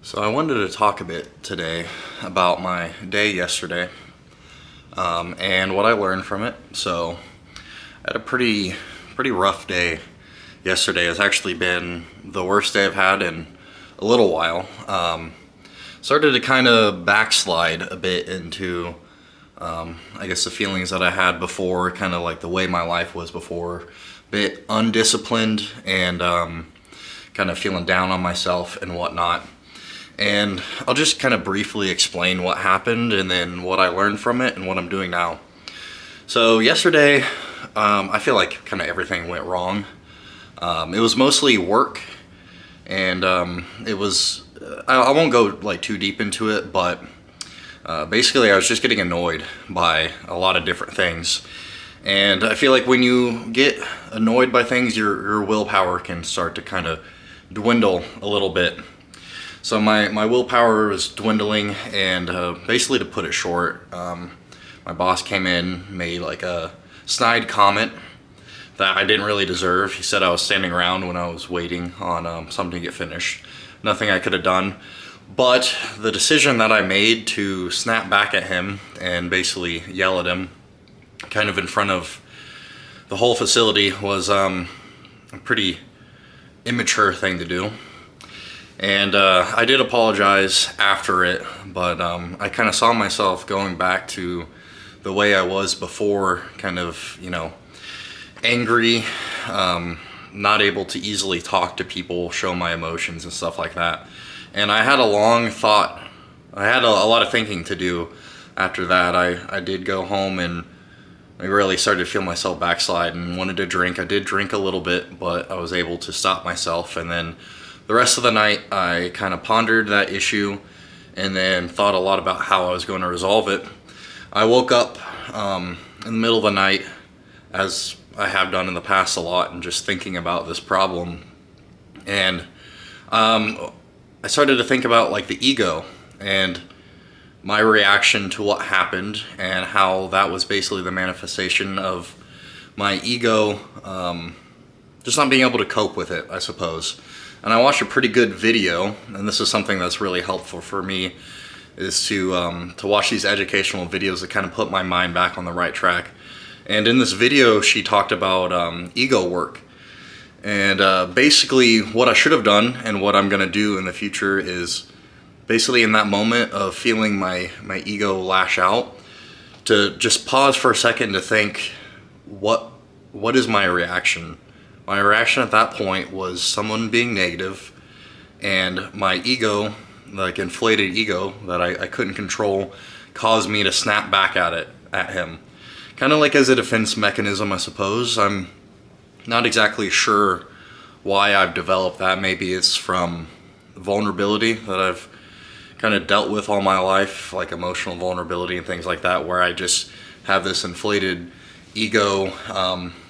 So I wanted to talk a bit today about my day yesterday and what I learned from it. So I had a pretty rough day yesterday. It's actually been the worst day I've had in a little while. Started to kind of backslide a bit into I guess the feelings that I had before, kind of like the way my life was before, a bit undisciplined and kind of feeling down on myself and whatnot. And I'll just kind of briefly explain what happened and then what I learned from it and what I'm doing now. So yesterday, I feel like kind of everything went wrong. It was mostly work, and it was, I won't go like too deep into it, but basically I was just getting annoyed by a lot of different things. And I feel like when you get annoyed by things, your willpower can start to kind of dwindle a little bit. So my willpower was dwindling, and basically, to put it short, my boss came in, made like a snide comment that I didn't really deserve. He said I was standing around when I was waiting on something to get finished. Nothing I could have done. But the decision that I made to snap back at him and basically yell at him kind of in front of the whole facility was a pretty immature thing to do. And I did apologize after it, but I kind of saw myself going back to the way I was before, kind of, you know, angry, not able to easily talk to people, show my emotions and stuff like that. And I had a long thought, I had a lot of thinking to do after that. I did go home and I really started to feel myself backslide and wanted to drink. I did drink a little bit, but I was able to stop myself. And then the rest of the night, I kind of pondered that issue and then thought a lot about how I was going to resolve it. I woke up in the middle of the night, as I have done in the past a lot, and just thinking about this problem. And I started to think about like the ego and my reaction to what happened and how that was basically the manifestation of my ego just not being able to cope with it, I suppose. And I watched a pretty good video, and this is something that's really helpful for me, is to watch these educational videos that kind of put my mind back on the right track. And in this video, she talked about ego work. And basically what I should have done and what I'm gonna do in the future is basically in that moment of feeling my ego lash out, to just pause for a second to think, what is my reaction? My reaction at that point was someone being negative, and my ego, like inflated ego that I couldn't control, caused me to snap back at him. Kind of like as a defense mechanism, I suppose. I'm not exactly sure why I've developed that. Maybe it's from vulnerability that I've kind of dealt with all my life, like emotional vulnerability and things like that, where I just have this inflated ego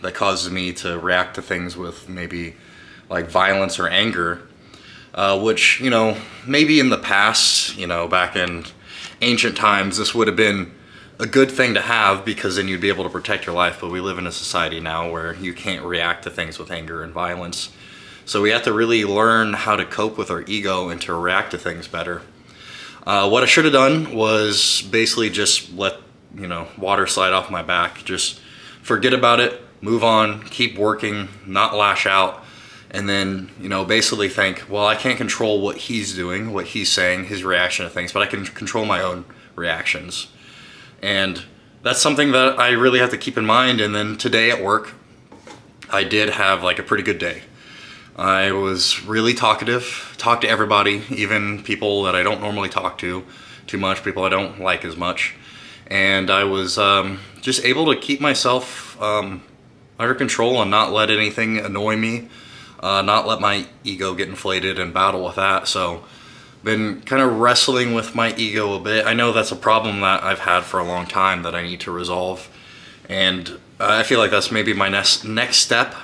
that causes me to react to things with maybe like violence or anger, which, you know, maybe in the past, you know, back in ancient times, this would have been a good thing to have, because then you'd be able to protect your life. But we live in a society now where you can't react to things with anger and violence. So we have to really learn how to cope with our ego and to react to things better. What I should have done was basically just let, you know, water slide off my back. Just forget about it, move on, keep working, not lash out, and then, you know, basically think, well, I can't control what he's doing, what he's saying, his reaction to things, but I can control my own reactions. And that's something that I really have to keep in mind. And then today at work, I did have like a pretty good day. I was really talkative, talked to everybody, even people that I don't normally talk to too much, people I don't like as much. And I was just able to keep myself under control and not let anything annoy me, not let my ego get inflated and battle with that. So been kind of wrestling with my ego a bit. I know that's a problem that I've had for a long time that I need to resolve. And I feel like that's maybe my next step.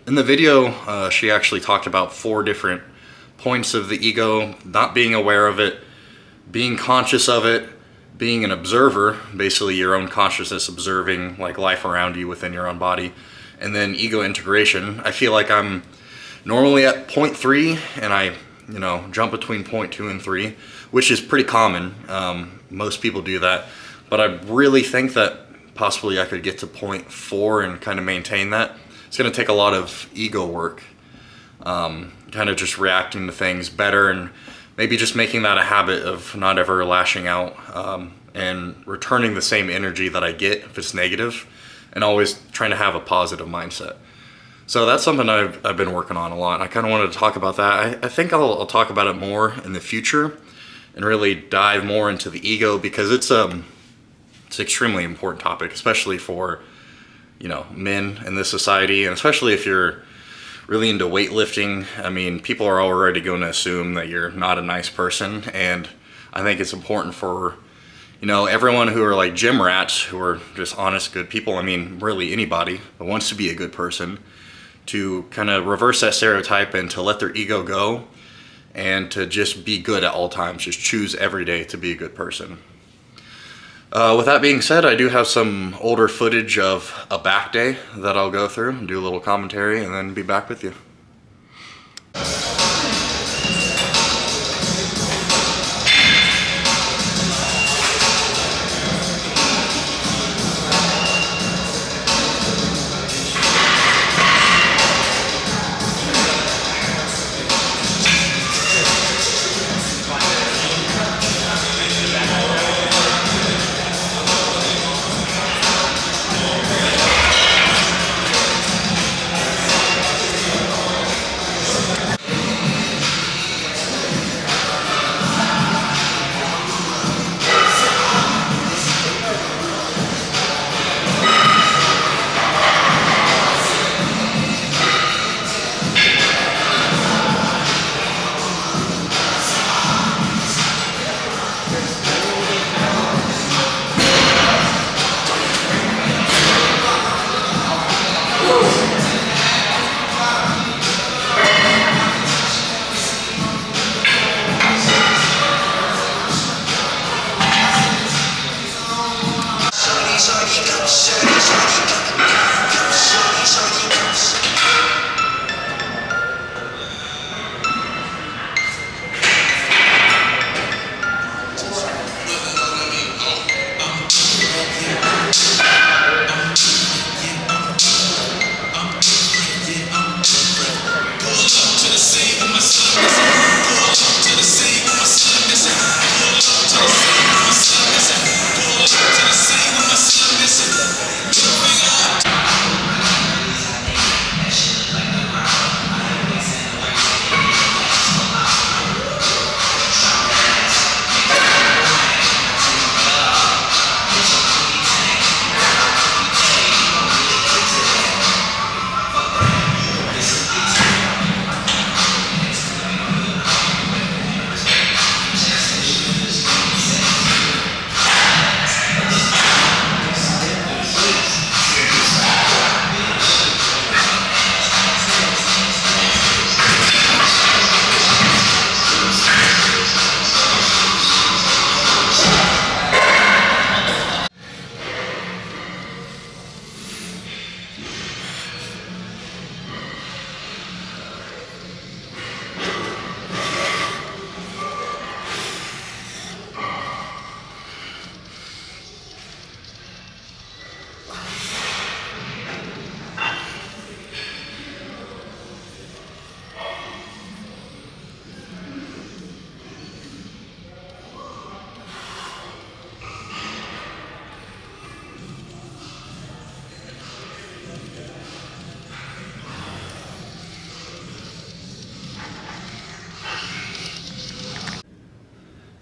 In the video, she actually talked about 4 different points of the ego: not being aware of it, being conscious of it, being an observer, basically your own consciousness observing like life around you within your own body, and then ego integration. I feel like I'm normally at point 3, and I you know, jump between point 2 and 3, which is pretty common. Most people do that, but I really think that possibly I could get to point 4 and kind of maintain that. It's going to take a lot of ego work, kind of just reacting to things better, and maybe just making that a habit of not ever lashing out, and returning the same energy that I get if it's negative, and always trying to have a positive mindset. So that's something I've been working on a lot. I kind of wanted to talk about that. I think I'll talk about it more in the future and really dive more into the ego, because it's an extremely important topic, especially for, you know, men in this society, and especially if you're really into weightlifting. I mean, people are already going to assume that you're not a nice person, and I think it's important for, you know, everyone who are like gym rats, who are just honest, good people. I mean, really anybody that wants to be a good person, to kind of reverse that stereotype and to let their ego go, and to just be good at all times. Just choose every day to be a good person. With that being said, I do have some older footage of a back day that I'll go through and do a little commentary, and then be back with you.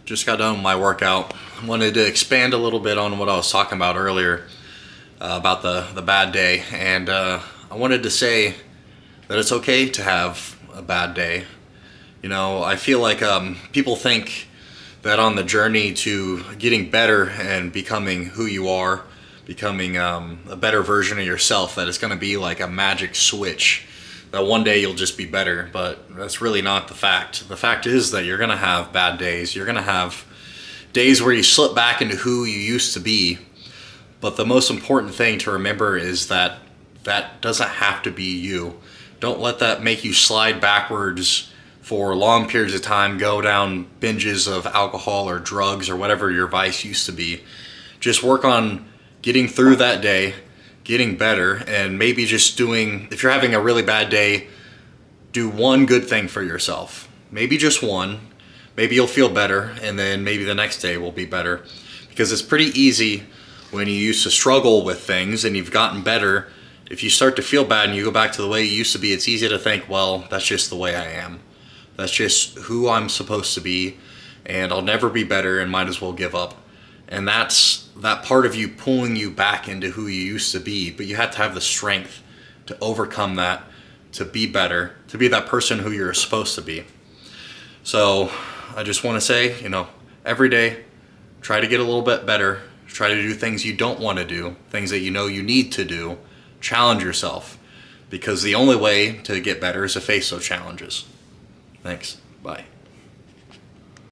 Just got done with my workout. Wanted to expand a little bit on what I was talking about earlier, about the bad day, and I wanted to say that it's okay to have a bad day. You know, I feel like people think that on the journey to getting better and becoming who you are, becoming a better version of yourself, that it's going to be like a magic switch, that one day you'll just be better. But that's really not the fact. The fact is that you're going to have bad days. You're going to have days where you slip back into who you used to be. But the most important thing to remember is that that doesn't have to be you. Don't let that make you slide backwards for long periods of time, go down binges of alcohol or drugs or whatever your vice used to be. Just work on getting through that day, getting better, and maybe just doing, if you're having a really bad day, do one good thing for yourself. Maybe just one. Maybe you'll feel better, and then maybe the next day will be better. Because it's pretty easy when you used to struggle with things and you've gotten better, if you start to feel bad and you go back to the way you used to be, it's easy to think, well, that's just the way I am. That's just who I'm supposed to be, and I'll never be better and might as well give up. And that's that part of you pulling you back into who you used to be, but you have to have the strength to overcome that, to be better, to be that person who you're supposed to be. So I just want to say, every day, try to get a little bit better. Try to do things you don't want to do, things that you know you need to do. Challenge yourself, because the only way to get better is to face those challenges. Thanks. Bye.